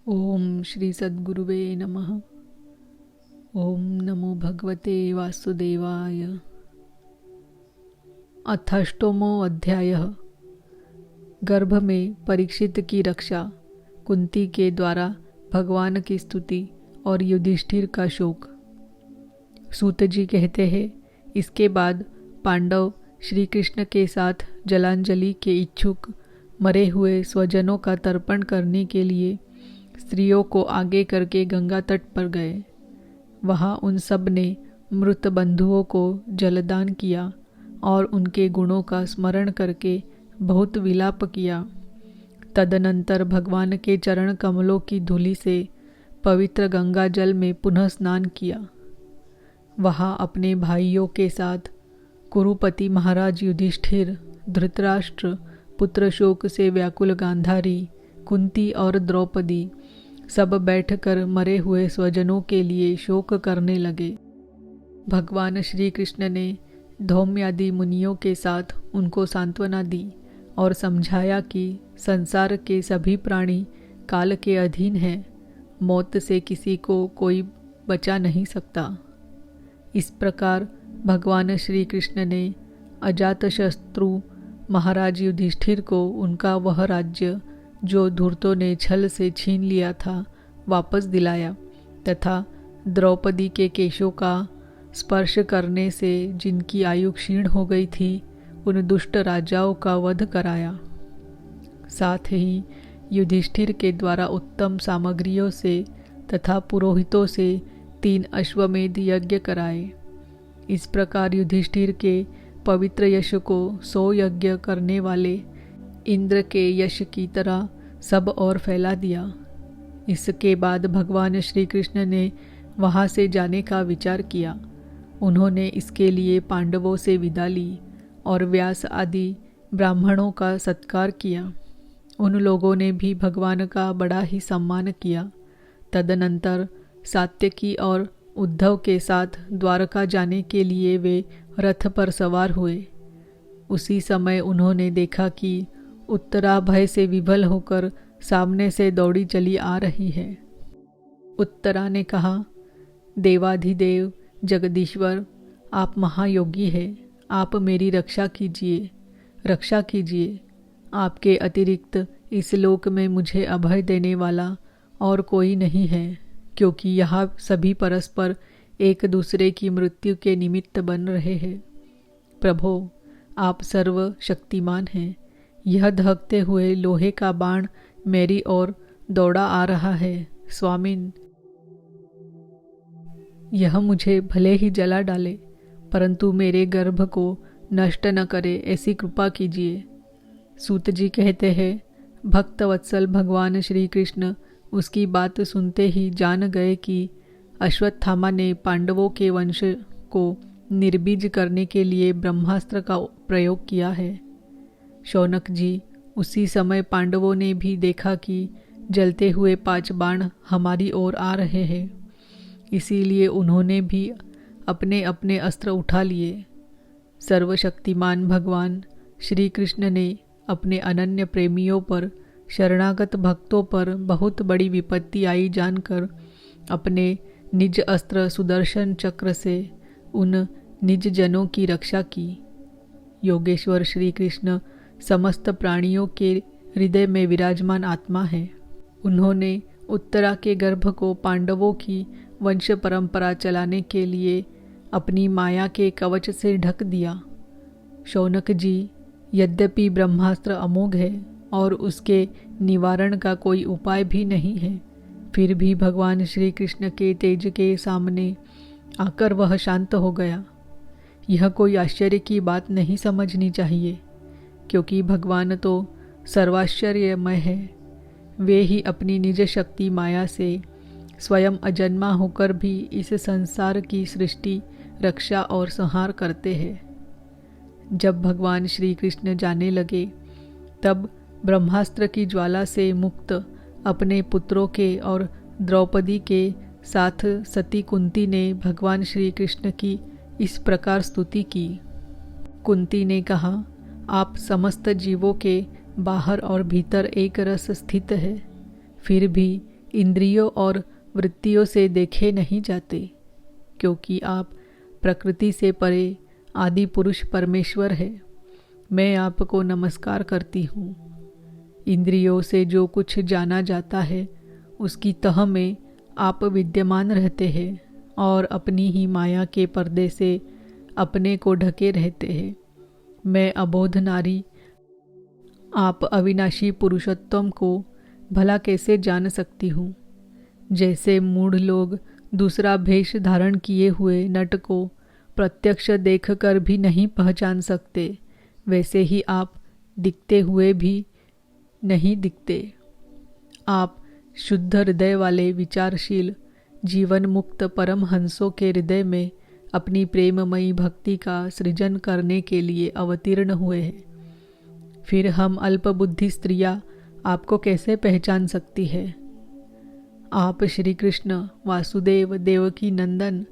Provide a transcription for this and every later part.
ओम श्री सद्गुरुवे नमः। ओम नमो भगवते वासुदेवाय। अथाष्टमो अध्यायः। गर्भ में परीक्षित की रक्षा, कुंती के द्वारा भगवान की स्तुति और युधिष्ठिर का शोक। सूत जी कहते हैं, इसके बाद पांडव श्री कृष्ण के साथ जलांजलि के इच्छुक मरे हुए स्वजनों का तर्पण करने के लिए स्त्रियों को आगे करके गंगा तट पर गए। वहाँ उन सब ने मृत बंधुओं को जलदान किया और उनके गुणों का स्मरण करके बहुत विलाप किया। तदनंतर भगवान के चरण कमलों की धूलि से पवित्र गंगा जल में पुनः स्नान किया। वहाँ अपने भाइयों के साथ कुरुपति महाराज युधिष्ठिर, धृतराष्ट्र, पुत्र शोक से व्याकुल गांधारी, कुंती और द्रौपदी सब बैठकर मरे हुए स्वजनों के लिए शोक करने लगे। भगवान श्री कृष्ण ने धौम्यादि मुनियों के साथ उनको सांत्वना दी और समझाया कि संसार के सभी प्राणी काल के अधीन हैं, मौत से किसी को कोई बचा नहीं सकता। इस प्रकार भगवान श्री कृष्ण ने अजातशत्रु महाराज युधिष्ठिर को उनका वह राज्य जो धूर्तों ने छल से छीन लिया था वापस दिलाया तथा द्रौपदी के केशों का स्पर्श करने से जिनकी आयु क्षीण हो गई थी उन दुष्ट राजाओं का वध कराया। साथ ही युधिष्ठिर के द्वारा उत्तम सामग्रियों से तथा पुरोहितों से 3 अश्वमेध यज्ञ कराए। इस प्रकार युधिष्ठिर के पवित्र यश को 100 यज्ञ करने वाले इंद्र के यश की तरह सब और फैला दिया। इसके बाद भगवान श्री कृष्ण ने वहाँ से जाने का विचार किया। उन्होंने इसके लिए पांडवों से विदा ली और व्यास आदि ब्राह्मणों का सत्कार किया। उन लोगों ने भी भगवान का बड़ा ही सम्मान किया। तदनंतर सात्यकी और उद्धव के साथ द्वारका जाने के लिए वे रथ पर सवार हुए। उसी समय उन्होंने देखा कि उत्तरा भय से विभल होकर सामने से दौड़ी चली आ रही है। उत्तरा ने कहा, देवाधिदेव जगदीश्वर, आप महायोगी हैं, आप मेरी रक्षा कीजिए, रक्षा कीजिए। आपके अतिरिक्त इस लोक में मुझे अभय देने वाला और कोई नहीं है, क्योंकि यहाँ सभी परस्पर एक दूसरे की मृत्यु के निमित्त बन रहे हैं। प्रभो, आप सर्वशक्तिमान हैं। यह दहकते हुए लोहे का बाण मेरी ओर दौड़ा आ रहा है। स्वामिन, यह मुझे भले ही जला डाले, परंतु मेरे गर्भ को नष्ट न करे, ऐसी कृपा कीजिए। सूत जी कहते हैं, भक्तवत्सल भगवान श्री कृष्ण उसकी बात सुनते ही जान गए कि अश्वत्थामा ने पांडवों के वंश को निर्बीज करने के लिए ब्रह्मास्त्र का प्रयोग किया है। शौनक जी, उसी समय पांडवों ने भी देखा कि जलते हुए 5 बाण हमारी ओर आ रहे हैं। इसीलिए उन्होंने भी अपने अपने अस्त्र उठा लिए। सर्वशक्तिमान भगवान श्री कृष्ण ने अपने अनन्य प्रेमियों पर, शरणागत भक्तों पर बहुत बड़ी विपत्ति आई जानकर अपने निज अस्त्र सुदर्शन चक्र से उन निज जनों की रक्षा की। योगेश्वर श्री कृष्ण समस्त प्राणियों के हृदय में विराजमान आत्मा है। उन्होंने उत्तरा के गर्भ को पांडवों की वंश परंपरा चलाने के लिए अपनी माया के कवच से ढक दिया। शौनक जी, यद्यपि ब्रह्मास्त्र अमोघ है और उसके निवारण का कोई उपाय भी नहीं है, फिर भी भगवान श्री कृष्ण के तेज के सामने आकर वह शांत हो गया। यह कोई आश्चर्य की बात नहीं समझनी चाहिए, क्योंकि भगवान तो सर्वाश्चर्यमय है। वे ही अपनी निज शक्ति माया से स्वयं अजन्मा होकर भी इस संसार की सृष्टि, रक्षा और संहार करते हैं। जब भगवान श्री कृष्ण जाने लगे, तब ब्रह्मास्त्र की ज्वाला से मुक्त अपने पुत्रों के और द्रौपदी के साथ सती कुंती ने भगवान श्री कृष्ण की इस प्रकार स्तुति की। कुंती ने कहा, आप समस्त जीवों के बाहर और भीतर एक रस स्थित है, फिर भी इंद्रियों और वृत्तियों से देखे नहीं जाते, क्योंकि आप प्रकृति से परे आदि पुरुष परमेश्वर है। मैं आपको नमस्कार करती हूँ। इंद्रियों से जो कुछ जाना जाता है उसकी तह में आप विद्यमान रहते हैं और अपनी ही माया के पर्दे से अपने को ढके रहते हैं। मैं अबोध नारी आप अविनाशी पुरुषोत्तम को भला कैसे जान सकती हूँ। जैसे मूढ़ लोग दूसरा भेष धारण किए हुए नट को प्रत्यक्ष देखकर भी नहीं पहचान सकते, वैसे ही आप दिखते हुए भी नहीं दिखते। आप शुद्ध हृदय वाले विचारशील जीवन मुक्त परम हंसों के हृदय में अपनी प्रेममयी भक्ति का सृजन करने के लिए अवतीर्ण हुए हैं। फिर हम अल्पबुद्धि स्त्रियां आपको कैसे पहचान सकती है। आप श्री कृष्ण वासुदेव देवकी नंदन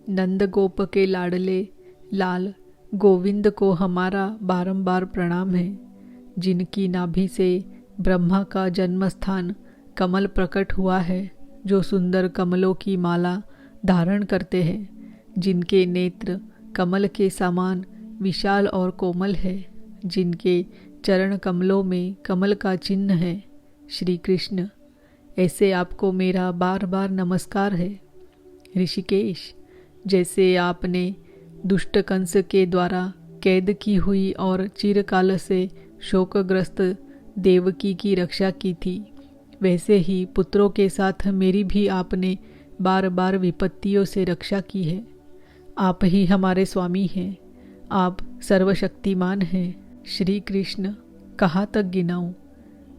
नंद गोप के लाडले लाल गोविंद को हमारा बारंबार प्रणाम है, जिनकी नाभि से ब्रह्मा का जन्म स्थान कमल प्रकट हुआ है, जो सुंदर कमलों की माला धारण करते हैं, जिनके नेत्र कमल के समान विशाल और कोमल है, जिनके चरण कमलों में कमल का चिन्ह है। श्री कृष्ण, ऐसे आपको मेरा बार बार नमस्कार है। ऋषिकेश, जैसे आपने दुष्ट कंस के द्वारा कैद की हुई और चिरकाल से शोकग्रस्त देवकी की रक्षा की थी, वैसे ही पुत्रों के साथ मेरी भी आपने बार बार विपत्तियों से रक्षा की है। आप ही हमारे स्वामी हैं, आप सर्वशक्तिमान हैं। श्री कृष्ण, कहाँ तक गिनाऊं।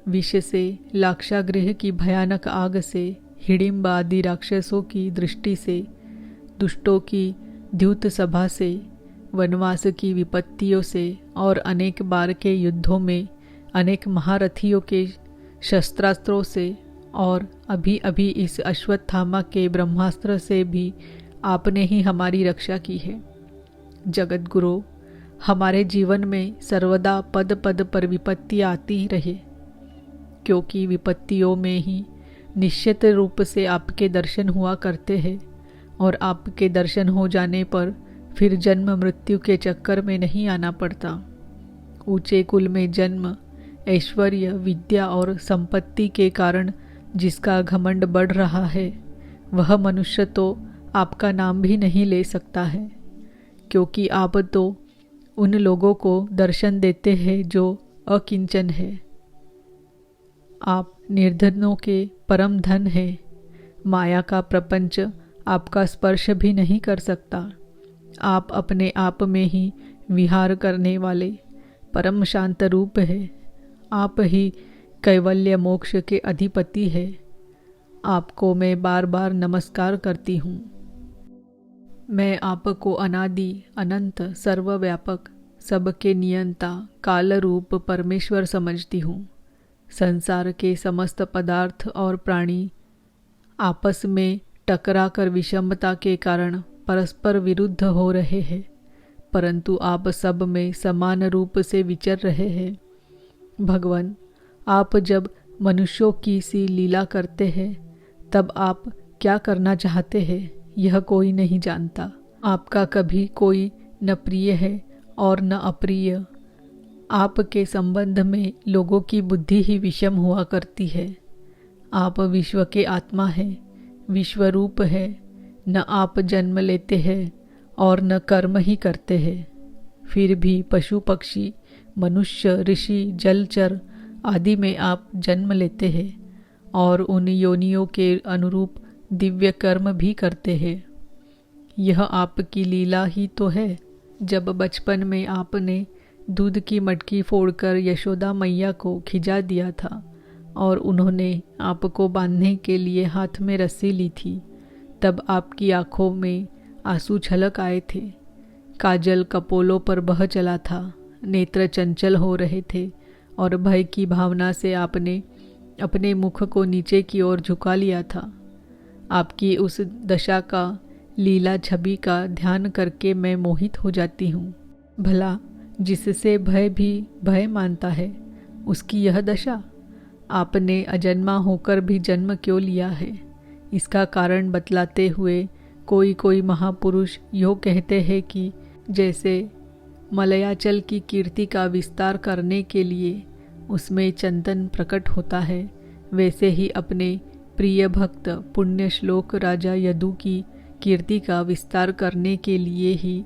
विष से, लाक्षागृह की भयानक आग से, हिडिंब आदि राक्षसों की दृष्टि से, दुष्टों की द्यूत सभा से, वनवास की विपत्तियों से और अनेक बार के युद्धों में अनेक महारथियों के शस्त्रास्त्रों से और अभी अभी इस अश्वत्थामा के ब्रह्मास्त्र से भी आपने ही हमारी रक्षा की है। जगत गुरु, हमारे जीवन में सर्वदा पद पद पर विपत्तियाँ आती ही रहे, क्योंकि विपत्तियों में ही निश्चित रूप से आपके दर्शन हुआ करते हैं और आपके दर्शन हो जाने पर फिर जन्म मृत्यु के चक्कर में नहीं आना पड़ता। ऊंचे कुल में जन्म, ऐश्वर्य, विद्या और संपत्ति के कारण जिसका घमंड बढ़ रहा है, वह मनुष्य तो आपका नाम भी नहीं ले सकता है, क्योंकि आप तो उन लोगों को दर्शन देते हैं जो अकिंचन है। आप निर्धनों के परम धन है। माया का प्रपंच आपका स्पर्श भी नहीं कर सकता। आप अपने आप में ही विहार करने वाले परम शांत रूप है। आप ही कैवल्य मोक्ष के अधिपति है। आपको मैं बार बार नमस्कार करती हूँ। मैं आपको अनादि अनंत सर्वव्यापक सबके नियंता काल रूप परमेश्वर समझती हूँ। संसार के समस्त पदार्थ और प्राणी आपस में टकरा कर विषमता के कारण परस्पर विरुद्ध हो रहे हैं, परंतु आप सब में समान रूप से विचर रहे हैं। भगवान, आप जब मनुष्यों की सी लीला करते हैं, तब आप क्या करना चाहते हैं यह कोई नहीं जानता। आपका कभी कोई न प्रिय है और न अप्रिय। आपके संबंध में लोगों की बुद्धि ही विषम हुआ करती है। आप विश्व के आत्मा हैं, विश्वरूप है। न आप जन्म लेते हैं और न कर्म ही करते हैं, फिर भी पशु पक्षी मनुष्य ऋषि जलचर आदि में आप जन्म लेते हैं और उन योनियों के अनुरूप दिव्य कर्म भी करते हैं। यह आपकी लीला ही तो है। जब बचपन में आपने दूध की मटकी फोड़कर यशोदा मैया को खिजा दिया था और उन्होंने आपको बांधने के लिए हाथ में रस्सी ली थी, तब आपकी आंखों में आंसू छलक आए थे। काजल कपोलों पर बह चला था, नेत्र चंचल हो रहे थे और भय की भावना से आपने अपने मुख को नीचे की ओर झुका लिया था। आपकी उस दशा का लीला छवि का ध्यान करके मैं मोहित हो जाती हूँ। भला जिससे भय भी भय मानता है, उसकी यह दशा। आपने अजन्मा होकर भी जन्म क्यों लिया है, इसका कारण बतलाते हुए कोई कोई महापुरुष यो कहते हैं कि जैसे मलयाचल की कीर्ति का विस्तार करने के लिए उसमें चंदन प्रकट होता है, वैसे ही अपने प्रिय भक्त पुण्य श्लोक राजा यदु की कीर्ति का विस्तार करने के लिए ही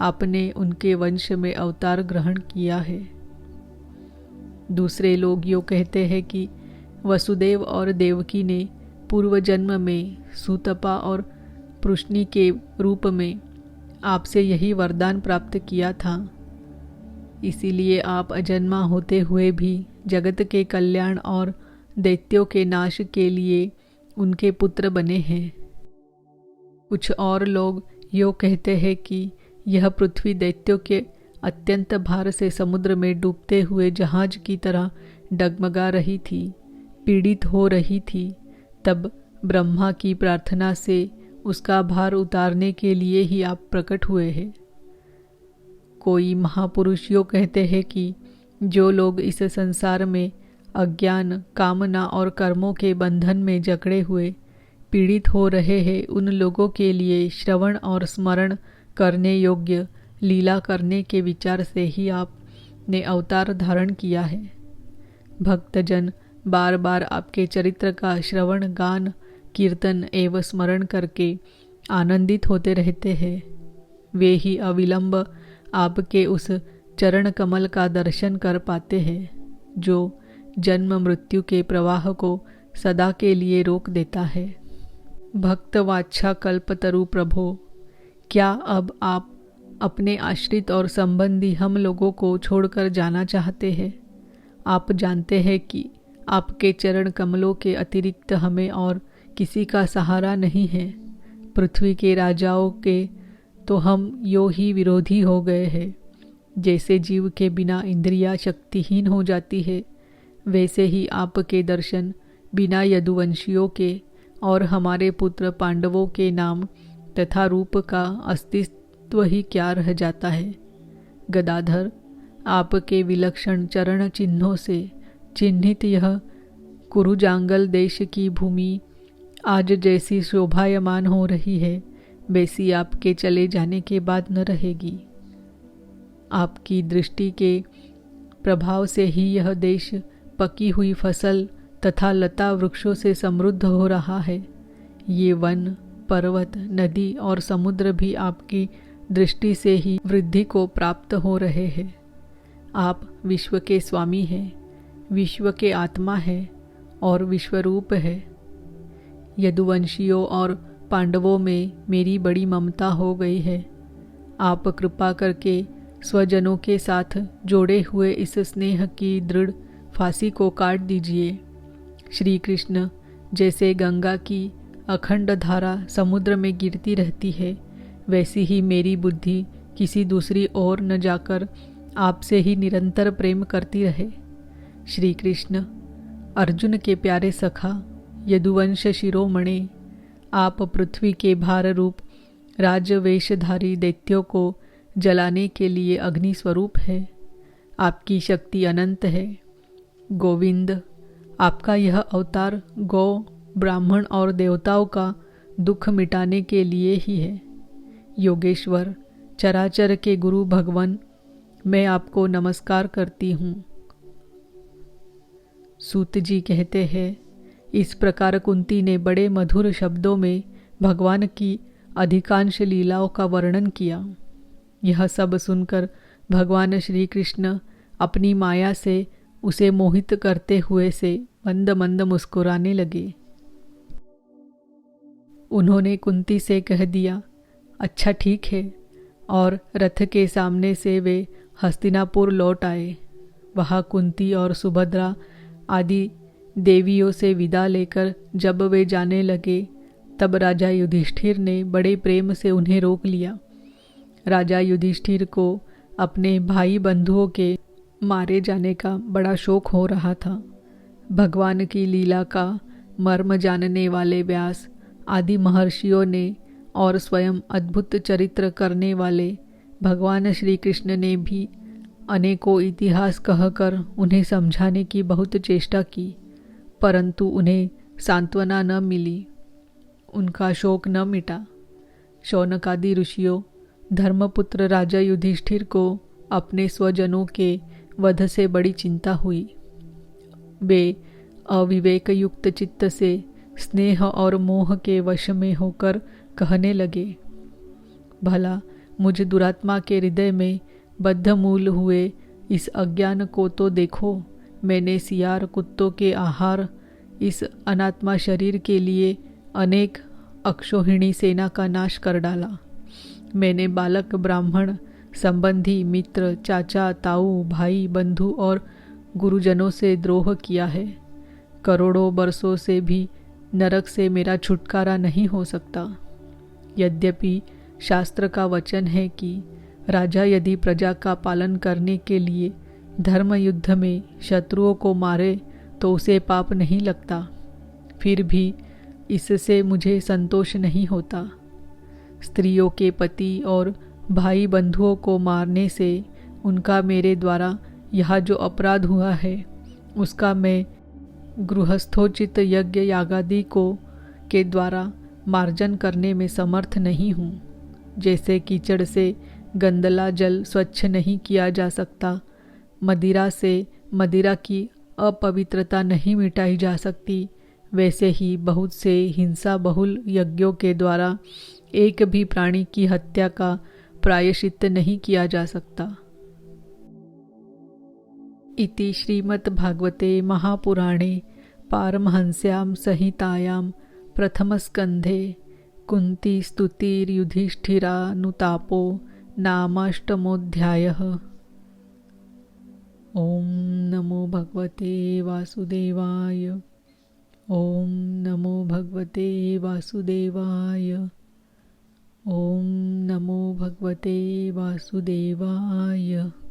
आपने उनके वंश में अवतार ग्रहण किया है। दूसरे लोग यो कहते हैं कि वसुदेव और देवकी ने पूर्व जन्म में सूतपा और पृश्नि के रूप में आपसे यही वरदान प्राप्त किया था, इसीलिए आप अजन्मा होते हुए भी जगत के कल्याण और दैत्यों के नाश के लिए उनके पुत्र बने हैं। कुछ और लोग यो कहते हैं कि यह पृथ्वी दैत्यों के अत्यंत भार से समुद्र में डूबते हुए जहाज की तरह डगमगा रही थी, पीड़ित हो रही थी। तब ब्रह्मा की प्रार्थना से उसका भार उतारने के लिए ही आप प्रकट हुए हैं। कोई महापुरुष यो कहते हैं कि जो लोग इस संसार में अज्ञान, कामना और कर्मों के बंधन में जकड़े हुए पीड़ित हो रहे हैं, उन लोगों के लिए श्रवण और स्मरण करने योग्य लीला करने के विचार से ही आपने अवतार धारण किया है। भक्तजन बार बार आपके चरित्र का श्रवण, गान, कीर्तन एवं स्मरण करके आनंदित होते रहते हैं। वे ही अविलंब आपके उस चरण कमल का दर्शन कर पाते हैं जो जन्म मृत्यु के प्रवाह को सदा के लिए रोक देता है। भक्त वाच्छा कल्पतरु प्रभो, क्या अब आप अपने आश्रित और संबंधी हम लोगों को छोड़कर जाना चाहते हैं? आप जानते हैं कि आपके चरण कमलों के अतिरिक्त हमें और किसी का सहारा नहीं है। पृथ्वी के राजाओं के तो हम यो ही विरोधी हो गए हैं। जैसे जीव के बिना इंद्रिया शक्तिहीन हो जाती है, वैसे ही आपके दर्शन बिना यदुवंशियों के और हमारे पुत्र पांडवों के नाम तथा रूप का अस्तित्व ही क्या रह जाता है। गदाधर, आपके विलक्षण चरण चिन्हों से चिन्हित यह कुरुजांगल देश की भूमि आज जैसी शोभायमान हो रही है, वैसी आपके चले जाने के बाद न रहेगी। आपकी दृष्टि के प्रभाव से ही यह देश पकी हुई फसल तथा लता वृक्षों से समृद्ध हो रहा है। ये वन, पर्वत, नदी और समुद्र भी आपकी दृष्टि से ही वृद्धि को प्राप्त हो रहे हैं। आप विश्व के स्वामी हैं, विश्व के आत्मा है और विश्वरूप है। यदुवंशियों और पांडवों में मेरी बड़ी ममता हो गई है। आप कृपा करके स्वजनों के साथ जोड़े हुए इस स्नेह की दृढ़ फांसी को काट दीजिए। श्री कृष्ण जैसे गंगा की अखंड धारा समुद्र में गिरती रहती है, वैसी ही मेरी बुद्धि किसी दूसरी ओर न जाकर आपसे ही निरंतर प्रेम करती रहे। श्री कृष्ण, अर्जुन के प्यारे सखा, यदुवंश शिरोमणे, आप पृथ्वी के भार रूप राजवेशधारी दैत्यों को जलाने के लिए अग्नि स्वरूप है। आपकी शक्ति अनंत है। गोविंद, आपका यह अवतार गौ, ब्राह्मण और देवताओं का दुख मिटाने के लिए ही है। योगेश्वर, चराचर के गुरु भगवान, मैं आपको नमस्कार करती हूँ। सूत जी कहते हैं, इस प्रकार कुंती ने बड़े मधुर शब्दों में भगवान की अधिकांश लीलाओं का वर्णन किया। यह सब सुनकर भगवान श्री कृष्ण अपनी माया से उसे मोहित करते हुए से मंद मंद मुस्कुराने लगे। उन्होंने कुंती से कह दिया, अच्छा ठीक है, और रथ के सामने से वे हस्तिनापुर लौट आए। वहाँ कुंती और सुभद्रा आदि देवियों से विदा लेकर जब वे जाने लगे, तब राजा युधिष्ठिर ने बड़े प्रेम से उन्हें रोक लिया। राजा युधिष्ठिर को अपने भाई बंधुओं के मारे जाने का बड़ा शौक हो रहा था। भगवान की लीला का मर्म जानने वाले व्यास आदि महर्षियों ने और स्वयं अद्भुत चरित्र करने वाले भगवान श्री कृष्ण ने भी अनेकों इतिहास कहकर उन्हें समझाने की बहुत चेष्टा की, परंतु उन्हें सांत्वना न मिली, उनका शोक न मिटा। शौनकादि ऋषियों धर्मपुत्र राजा युधिष्ठिर को अपने स्वजनों के वध से बड़ी चिंता हुई। वे अविवेक युक्त चित्त से स्नेह और मोह के वश में होकर कहने लगे, भला मुझ दुरात्मा के हृदय में बद्धमूल हुए इस अज्ञान को तो देखो। मैंने सियार कुत्तों के आहार इस अनात्मा शरीर के लिए अनेक अक्षोहिणी सेना का नाश कर डाला। मैंने बालक ब्राह्मण संबंधी मित्र चाचा ताऊ भाई बंधु और गुरुजनों से द्रोह किया है। करोड़ों बरसों से भी नरक से मेरा छुटकारा नहीं हो सकता। यद्यपि शास्त्र का वचन है कि राजा यदि प्रजा का पालन करने के लिए धर्म युद्ध में शत्रुओं को मारे तो उसे पाप नहीं लगता, फिर भी इससे मुझे संतोष नहीं होता। स्त्रियों के पति और भाई बंधुओं को मारने से उनका मेरे द्वारा यह जो अपराध हुआ है उसका मैं गृहस्थोचित यज्ञ यागादि को के द्वारा मार्जन करने में समर्थ नहीं हूँ। जैसे कीचड़ से गंदला जल स्वच्छ नहीं किया जा सकता, मदिरा से मदिरा की अपवित्रता नहीं मिटाई जा सकती, वैसे ही बहुत से हिंसा बहुल यज्ञों के द्वारा एक भी प्राणी की हत्या का प्रायश्चित्त नहीं किया जा सकता। इति श्रीमद्भागवते महापुराणे पारमहंस्यां संहितायां प्रथमस्कन्धे कुन्ती स्तुतिर्युधिष्ठिरानुतापो नामाष्टमोऽध्यायः। ओम नमो भगवते वासुदेवाय। ओम नमो भगवते वासुदेवाय। ओम नमो भगवते वासुदेवाय।